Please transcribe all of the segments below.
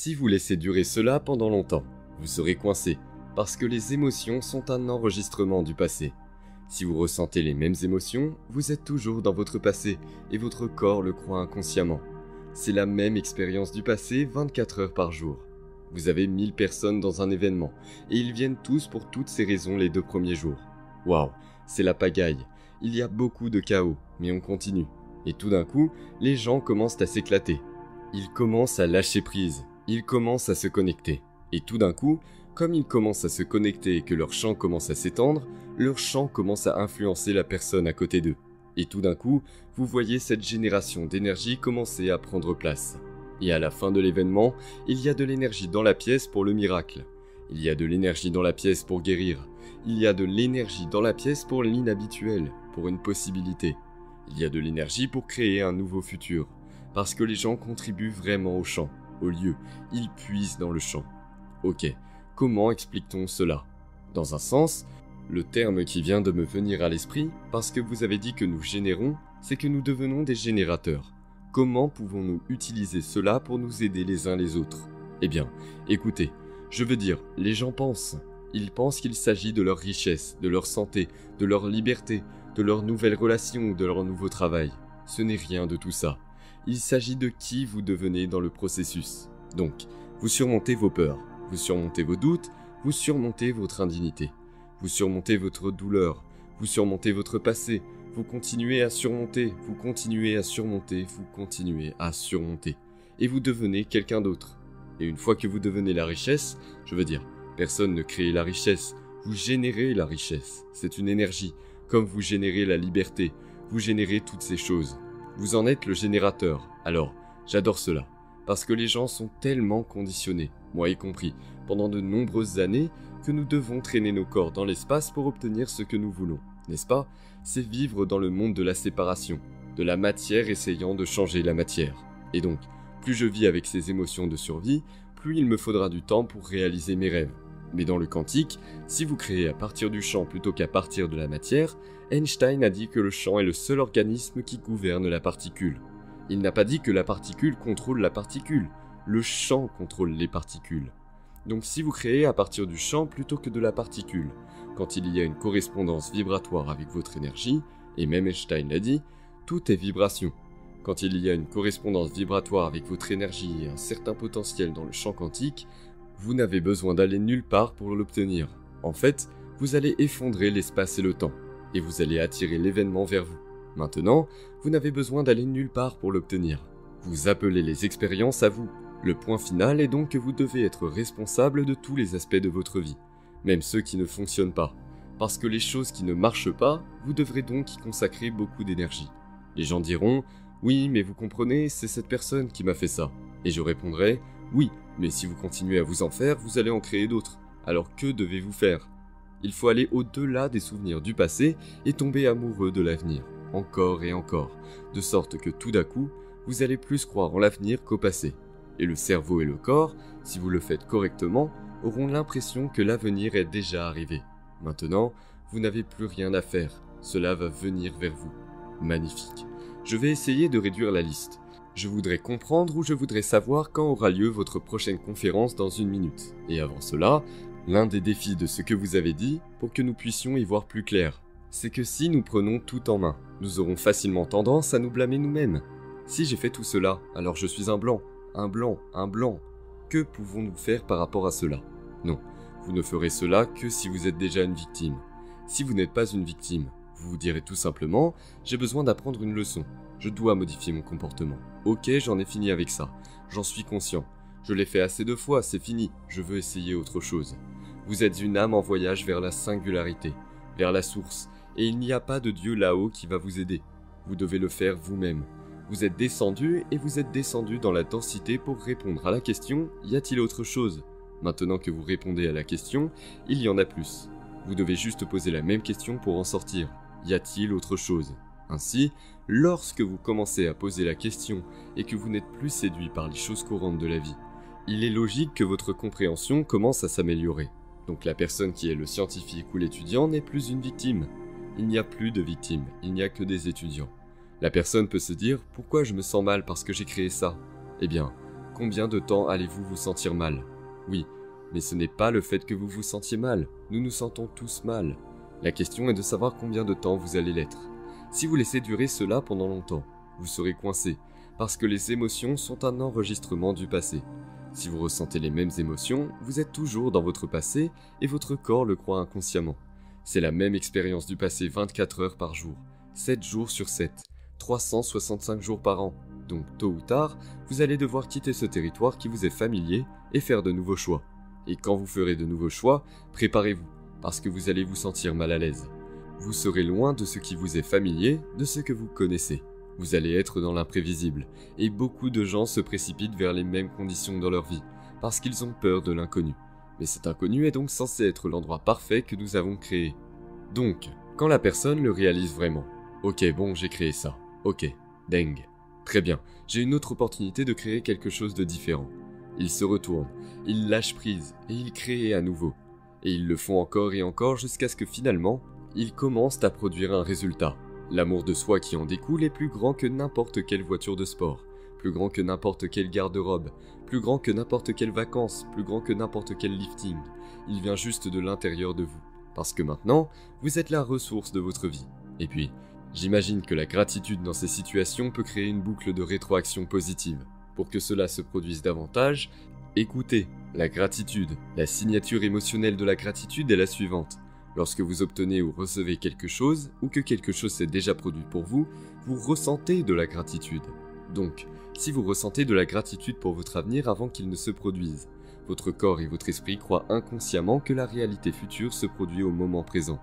Si vous laissez durer cela pendant longtemps, vous serez coincé, parce que les émotions sont un enregistrement du passé. Si vous ressentez les mêmes émotions, vous êtes toujours dans votre passé, et votre corps le croit inconsciemment. C'est la même expérience du passé 24 heures par jour. Vous avez 1000 personnes dans un événement, et ils viennent tous pour toutes ces raisons les 2 premiers jours. Waouh, c'est la pagaille. Il y a beaucoup de chaos, mais on continue. Et tout d'un coup, les gens commencent à s'éclater. Ils commencent à lâcher prise. Ils commencent à se connecter. Et tout d'un coup, comme ils commencent à se connecter et que leur champ commence à s'étendre, leur champ commence à influencer la personne à côté d'eux. Et tout d'un coup, vous voyez cette génération d'énergie commencer à prendre place. Et à la fin de l'événement, il y a de l'énergie dans la pièce pour le miracle. Il y a de l'énergie dans la pièce pour guérir. Il y a de l'énergie dans la pièce pour l'inhabituel, pour une possibilité. Il y a de l'énergie pour créer un nouveau futur. Parce que les gens contribuent vraiment au champ, au lieu. Ils puisent dans le champ. Ok, comment explique-t-on cela? Dans un sens, le terme qui vient de me venir à l'esprit, parce que vous avez dit que nous générons, c'est que nous devenons des générateurs. Comment pouvons-nous utiliser cela pour nous aider les uns les autres? Eh bien, écoutez, je veux dire, les gens pensent. Ils pensent qu'il s'agit de leur richesse, de leur santé, de leur liberté, de leurs nouvelles relations ou de leur nouveau travail. Ce n'est rien de tout ça. Il s'agit de qui vous devenez dans le processus. Donc, vous surmontez vos peurs, vous surmontez vos doutes, vous surmontez votre indignité, vous surmontez votre douleur, vous surmontez votre passé, vous continuez à surmonter, vous continuez à surmonter, vous continuez à surmonter. Et vous devenez quelqu'un d'autre. Et une fois que vous devenez la richesse, je veux dire, personne ne crée la richesse, vous générez la richesse. C'est une énergie, comme vous générez la liberté, vous générez toutes ces choses. Vous en êtes le générateur. Alors, j'adore cela. Parce que les gens sont tellement conditionnés, moi y compris, pendant de nombreuses années, que nous devons traîner nos corps dans l'espace pour obtenir ce que nous voulons. N'est-ce pas? C'est vivre dans le monde de la séparation, de la matière essayant de changer la matière. Et donc, plus je vis avec ces émotions de survie, plus il me faudra du temps pour réaliser mes rêves. Mais dans le quantique, si vous créez à partir du champ plutôt qu'à partir de la matière, Einstein a dit que le champ est le seul organisme qui gouverne la particule. Il n'a pas dit que la particule contrôle la particule, le champ contrôle les particules. Donc si vous créez à partir du champ plutôt que de la particule, quand il y a une correspondance vibratoire avec votre énergie, et même Einstein l'a dit, tout est vibration. Quand il y a une correspondance vibratoire avec votre énergie et un certain potentiel dans le champ quantique, vous n'avez besoin d'aller nulle part pour l'obtenir. En fait, vous allez effondrer l'espace et le temps, et vous allez attirer l'événement vers vous. Maintenant, vous n'avez besoin d'aller nulle part pour l'obtenir. Vous appelez les expériences à vous. Le point final est donc que vous devez être responsable de tous les aspects de votre vie, même ceux qui ne fonctionnent pas. Parce que les choses qui ne marchent pas, vous devrez donc y consacrer beaucoup d'énergie. Les gens diront « Oui, mais vous comprenez, c'est cette personne qui m'a fait ça. » Et je répondrai « Oui, mais si vous continuez à vous en faire, vous allez en créer d'autres. Alors que devez-vous faire ? Il faut aller au-delà des souvenirs du passé et tomber amoureux de l'avenir, encore et encore, de sorte que tout d'un coup, vous allez plus croire en l'avenir qu'au passé. Et le cerveau et le corps, si vous le faites correctement, auront l'impression que l'avenir est déjà arrivé. Maintenant, vous n'avez plus rien à faire, cela va venir vers vous. Magnifique. Je vais essayer de réduire la liste. Je voudrais comprendre ou je voudrais savoir quand aura lieu votre prochaine conférence dans 1 minute. Et avant cela, l'un des défis de ce que vous avez dit, pour que nous puissions y voir plus clair, c'est que si nous prenons tout en main, nous aurons facilement tendance à nous blâmer nous-mêmes. Si j'ai fait tout cela, alors je suis un blanc, un blanc, un blanc. Que pouvons-nous faire par rapport à cela? Non, vous ne ferez cela que si vous êtes déjà une victime. Si vous n'êtes pas une victime, vous vous direz tout simplement « J'ai besoin d'apprendre une leçon. Je dois modifier mon comportement. Ok, j'en ai fini avec ça. J'en suis conscient. Je l'ai fait assez de fois, c'est fini. Je veux essayer autre chose. » Vous êtes une âme en voyage vers la singularité, vers la source, et il n'y a pas de Dieu là-haut qui va vous aider. Vous devez le faire vous-même. Vous êtes descendu et vous êtes descendu dans la densité pour répondre à la question « Y a-t-il autre chose ?» Maintenant que vous répondez à la question, il y en a plus. Vous devez juste poser la même question pour en sortir. Y a-t-il autre chose? Ainsi, lorsque vous commencez à poser la question et que vous n'êtes plus séduit par les choses courantes de la vie, il est logique que votre compréhension commence à s'améliorer. Donc la personne qui est le scientifique ou l'étudiant n'est plus une victime. Il n'y a plus de victimes, il n'y a que des étudiants. La personne peut se dire « Pourquoi je me sens mal parce que j'ai créé ça ?» Eh bien, combien de temps allez-vous vous sentir mal? Oui, mais ce n'est pas le fait que vous vous sentiez mal, nous nous sentons tous mal. La question est de savoir combien de temps vous allez l'être. Si vous laissez durer cela pendant longtemps, vous serez coincé, parce que les émotions sont un enregistrement du passé. Si vous ressentez les mêmes émotions, vous êtes toujours dans votre passé et votre corps le croit inconsciemment. C'est la même expérience du passé 24 heures par jour, 7 jours sur 7, 365 jours par an. Donc tôt ou tard, vous allez devoir quitter ce territoire qui vous est familier et faire de nouveaux choix. Et quand vous ferez de nouveaux choix, préparez-vous, parce que vous allez vous sentir mal à l'aise. Vous serez loin de ce qui vous est familier, de ce que vous connaissez. Vous allez être dans l'imprévisible, et beaucoup de gens se précipitent vers les mêmes conditions dans leur vie, parce qu'ils ont peur de l'inconnu. Mais cet inconnu est donc censé être l'endroit parfait que nous avons créé. Donc, quand la personne le réalise vraiment, ok bon j'ai créé ça, ok, dingue, très bien, j'ai une autre opportunité de créer quelque chose de différent. Ils se retournent, ils lâchent prise, et ils créent à nouveau. Et ils le font encore et encore jusqu'à ce que finalement, ils commencent à produire un résultat. L'amour de soi qui en découle est plus grand que n'importe quelle voiture de sport, plus grand que n'importe quel garde-robe, plus grand que n'importe quelle vacances, plus grand que n'importe quel lifting. Il vient juste de l'intérieur de vous, parce que maintenant, vous êtes la ressource de votre vie. Et puis, j'imagine que la gratitude dans ces situations peut créer une boucle de rétroaction positive. Pour que cela se produise davantage, écoutez, la gratitude, la signature émotionnelle de la gratitude est la suivante. Lorsque vous obtenez ou recevez quelque chose, ou que quelque chose s'est déjà produit pour vous, vous ressentez de la gratitude. Donc, si vous ressentez de la gratitude pour votre avenir avant qu'il ne se produise, votre corps et votre esprit croient inconsciemment que la réalité future se produit au moment présent.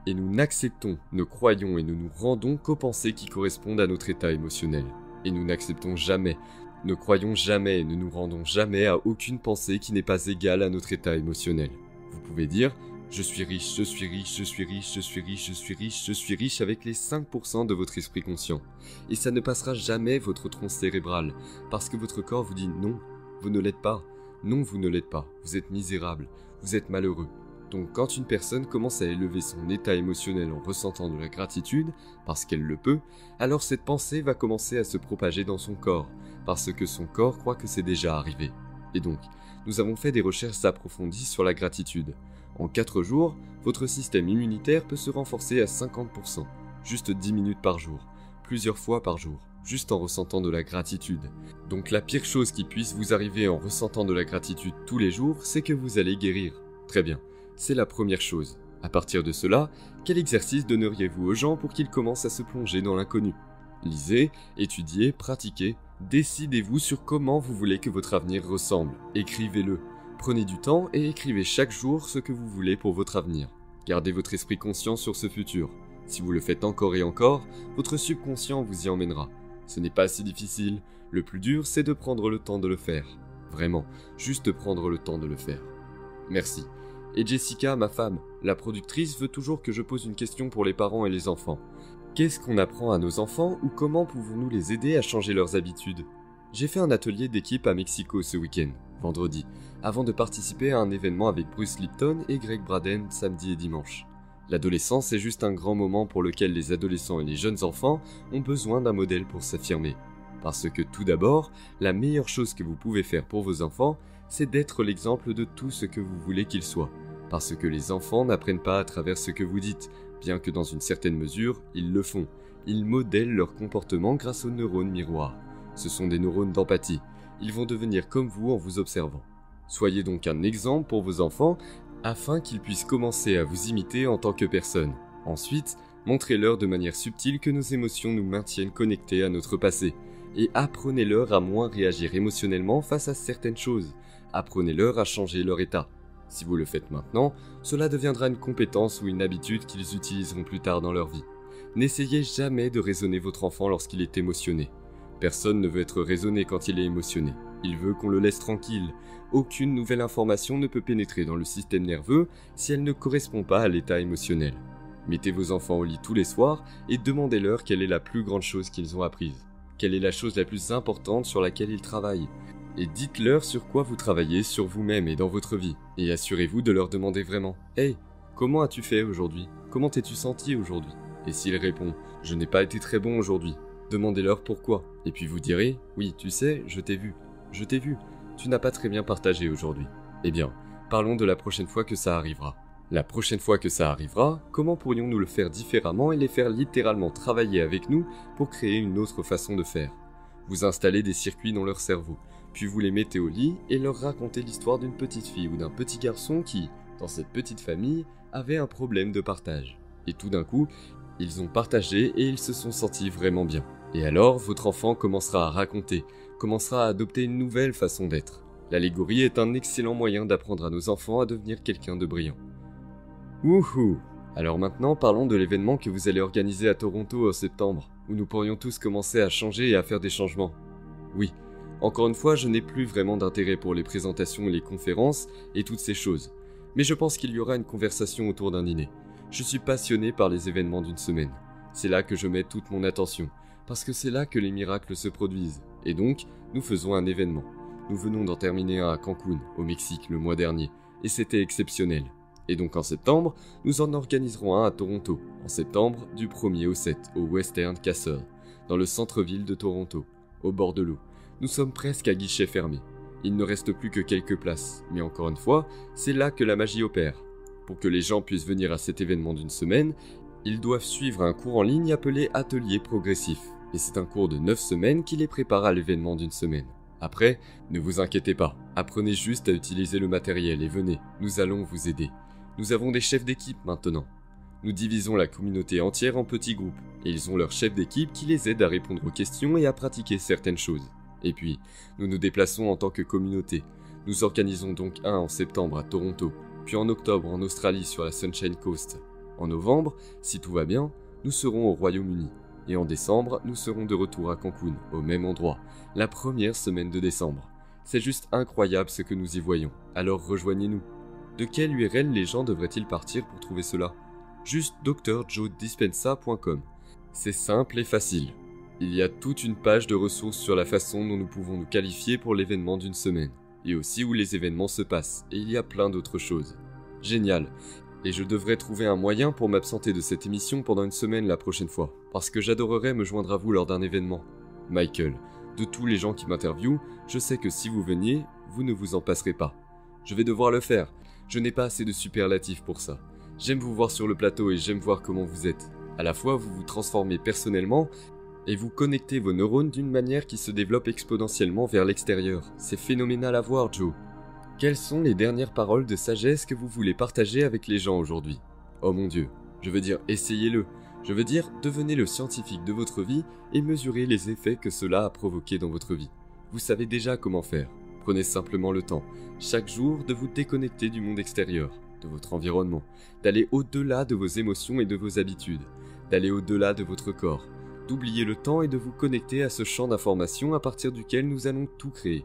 Et nous n'acceptons, ne croyons et ne nous rendons qu'aux pensées qui correspondent à notre état émotionnel. Et nous n'acceptons jamais, ne croyons jamais et ne nous rendons jamais à aucune pensée qui n'est pas égale à notre état émotionnel. Vous pouvez dire « Je suis riche, je suis riche, je suis riche, je suis riche, je suis riche, je suis riche » avec les 5% de votre esprit conscient. Et ça ne passera jamais votre tronc cérébral, parce que votre corps vous dit « Non, vous ne l'êtes pas. Non, vous ne l'êtes pas. Vous êtes misérable. Vous êtes malheureux. » Donc quand une personne commence à élever son état émotionnel en ressentant de la gratitude, parce qu'elle le peut, alors cette pensée va commencer à se propager dans son corps, parce que son corps croit que c'est déjà arrivé. Et donc, nous avons fait des recherches approfondies sur la gratitude. En 4 jours, votre système immunitaire peut se renforcer à 50%, juste 10 minutes par jour, plusieurs fois par jour, juste en ressentant de la gratitude. Donc la pire chose qui puisse vous arriver en ressentant de la gratitude tous les jours, c'est que vous allez guérir. Très bien. C'est la première chose. À partir de cela, quel exercice donneriez-vous aux gens pour qu'ils commencent à se plonger dans l'inconnu? Lisez, étudiez, pratiquez, décidez-vous sur comment vous voulez que votre avenir ressemble. Écrivez-le. Prenez du temps et écrivez chaque jour ce que vous voulez pour votre avenir. Gardez votre esprit conscient sur ce futur. Si vous le faites encore et encore, votre subconscient vous y emmènera. Ce n'est pas si difficile. Le plus dur, c'est de prendre le temps de le faire. Vraiment, juste prendre le temps de le faire. Merci. Et Jessica, ma femme, la productrice, veut toujours que je pose une question pour les parents et les enfants. Qu'est-ce qu'on apprend à nos enfants ou comment pouvons-nous les aider à changer leurs habitudes? J'ai fait un atelier d'équipe à Mexico ce week-end, vendredi, avant de participer à un événement avec Bruce Lipton et Greg Braden samedi et dimanche. L'adolescence est juste un grand moment pour lequel les adolescents et les jeunes enfants ont besoin d'un modèle pour s'affirmer. Parce que tout d'abord, la meilleure chose que vous pouvez faire pour vos enfants, c'est d'être l'exemple de tout ce que vous voulez qu'ils soient. Parce que les enfants n'apprennent pas à travers ce que vous dites, bien que dans une certaine mesure, ils le font. Ils modèlent leur comportement grâce aux neurones miroirs. Ce sont des neurones d'empathie. Ils vont devenir comme vous en vous observant. Soyez donc un exemple pour vos enfants, afin qu'ils puissent commencer à vous imiter en tant que personne. Ensuite, montrez-leur de manière subtile que nos émotions nous maintiennent connectés à notre passé. Et apprenez-leur à moins réagir émotionnellement face à certaines choses. Apprenez-leur à changer leur état. Si vous le faites maintenant, cela deviendra une compétence ou une habitude qu'ils utiliseront plus tard dans leur vie. N'essayez jamais de raisonner votre enfant lorsqu'il est émotionné. Personne ne veut être raisonné quand il est émotionné. Il veut qu'on le laisse tranquille. Aucune nouvelle information ne peut pénétrer dans le système nerveux si elle ne correspond pas à l'état émotionnel. Mettez vos enfants au lit tous les soirs et demandez-leur quelle est la plus grande chose qu'ils ont apprise. Quelle est la chose la plus importante sur laquelle ils travaillent. Et dites-leur sur quoi vous travaillez sur vous-même et dans votre vie. Et assurez-vous de leur demander vraiment « Hey, comment as-tu fait aujourd'hui? Comment t'es-tu senti aujourd'hui ?» Et s'il répond « Je n'ai pas été très bon aujourd'hui », demandez-leur pourquoi. Et puis vous direz « Oui, tu sais, je t'ai vu. je t'ai vu, tu n'as pas très bien partagé aujourd'hui. Eh bien, parlons de la prochaine fois que ça arrivera. La prochaine fois que ça arrivera, comment pourrions-nous le faire différemment et les faire littéralement travailler avec nous pour créer une autre façon de faire? Vous installez des circuits dans leur cerveau, puis vous les mettez au lit et leur racontez l'histoire d'une petite fille ou d'un petit garçon qui, dans cette petite famille, avait un problème de partage. Et tout d'un coup, ils ont partagé et ils se sont sentis vraiment bien. Et alors, votre enfant commencera à raconter, commencera à adopter une nouvelle façon d'être. L'allégorie est un excellent moyen d'apprendre à nos enfants à devenir quelqu'un de brillant. Wouhou! Alors maintenant, parlons de l'événement que vous allez organiser à Toronto en septembre, où nous pourrions tous commencer à changer et à faire des changements. Oui, encore une fois, je n'ai plus vraiment d'intérêt pour les présentations et les conférences et toutes ces choses, mais je pense qu'il y aura une conversation autour d'un dîner. Je suis passionné par les événements d'une semaine. C'est là que je mets toute mon attention, parce que c'est là que les miracles se produisent, et donc, nous faisons un événement. Nous venons d'en terminer un à Cancun, au Mexique, le mois dernier, et c'était exceptionnel. Et donc en septembre, nous en organiserons un à Toronto, en septembre du 1er au 7, au Western Castle, dans le centre-ville de Toronto, au bord de l'eau. Nous sommes presque à guichet fermé. Il ne reste plus que quelques places, mais encore une fois, c'est là que la magie opère. Pour que les gens puissent venir à cet événement d'une semaine, ils doivent suivre un cours en ligne appelé Atelier Progressif, et c'est un cours de 9 semaines qui les prépare à l'événement d'une semaine. Après, ne vous inquiétez pas, apprenez juste à utiliser le matériel et venez, nous allons vous aider. Nous avons des chefs d'équipe maintenant. Nous divisons la communauté entière en petits groupes, et ils ont leurs chefs d'équipe qui les aident à répondre aux questions et à pratiquer certaines choses. Et puis, nous nous déplaçons en tant que communauté. Nous organisons donc un en septembre à Toronto, puis en octobre en Australie sur la Sunshine Coast. En novembre, si tout va bien, nous serons au Royaume-Uni. Et en décembre, nous serons de retour à Cancun, au même endroit, la première semaine de décembre. C'est juste incroyable ce que nous y voyons, alors rejoignez-nous. De quelle URL les gens devraient-ils partir pour trouver cela? Juste drjoedispensa.com. C'est simple et facile. Il y a toute une page de ressources sur la façon dont nous pouvons nous qualifier pour l'événement d'une semaine, et aussi où les événements se passent, et il y a plein d'autres choses. Génial. Et je devrais trouver un moyen pour m'absenter de cette émission pendant une semaine la prochaine fois, parce que j'adorerais me joindre à vous lors d'un événement. Michael, de tous les gens qui m'interviewent, je sais que si vous veniez, vous ne vous en passerez pas. Je vais devoir le faire. Je n'ai pas assez de superlatifs pour ça. J'aime vous voir sur le plateau et j'aime voir comment vous êtes. À la fois, vous vous transformez personnellement et vous connectez vos neurones d'une manière qui se développe exponentiellement vers l'extérieur. C'est phénoménal à voir, Joe. Quelles sont les dernières paroles de sagesse que vous voulez partager avec les gens aujourd'hui? Oh mon Dieu, je veux dire, essayez-le. Je veux dire, devenez le scientifique de votre vie et mesurez les effets que cela a provoqués dans votre vie. Vous savez déjà comment faire. Prenez simplement le temps, chaque jour, de vous déconnecter du monde extérieur, de votre environnement, d'aller au-delà de vos émotions et de vos habitudes, d'aller au-delà de votre corps, d'oublier le temps et de vous connecter à ce champ d'information à partir duquel nous allons tout créer.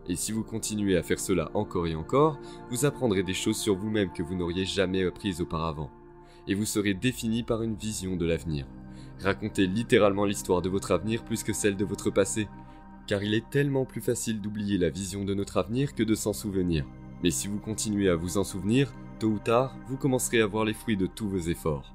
Et si vous continuez à faire cela encore et encore, vous apprendrez des choses sur vous-même que vous n'auriez jamais apprises auparavant. Et vous serez défini par une vision de l'avenir. Racontez littéralement l'histoire de votre avenir plus que celle de votre passé, car il est tellement plus facile d'oublier la vision de notre avenir que de s'en souvenir. Mais si vous continuez à vous en souvenir, tôt ou tard, vous commencerez à voir les fruits de tous vos efforts.